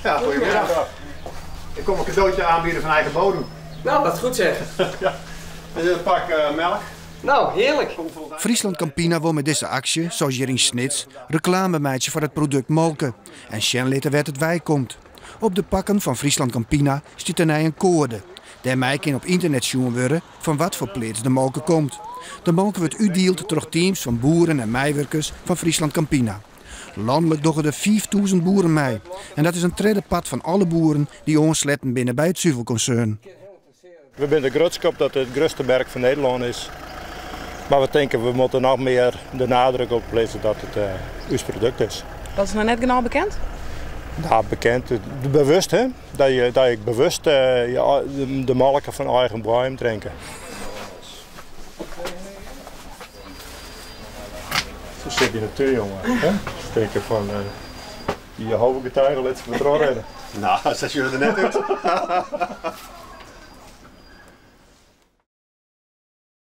Ja, goedemiddag. Ik kom een cadeautje aanbieden van eigen bodem. Nou, dat is goed zeg. Ja. Dit is een pak melk. Nou, heerlijk. Friesland Campina wil met deze actie, zoals Jerien Snits, reclamemeidje voor het product molken. En Sjenlitten werd het wij komt. Op de pakken van Friesland Campina staat er een code. Daarmee kan op internet zien worden van wat voor plaats de molken komt. De molken wordt uitgedeeld door teams van boeren en meiwerkers van Friesland Campina. Landelijk doggen er 5000 boeren mee. En dat is een tweede pad van alle boeren die aansletten binnen bij het zuivelconcern. We zijn de grootschap dat het grootste merk van Nederland is. Maar we denken we moeten nog meer de nadruk op plaatsen dat het ons product is. Wat is nou net genau bekend? Nou, bekend, bewust hè, dat je bewust de melk van eigen boom drinken. Zo zit je natuurlijk jongen. Hè? Denken van je hoofdgetuigen laten ze me redden. Nou, zet jullie er net uit.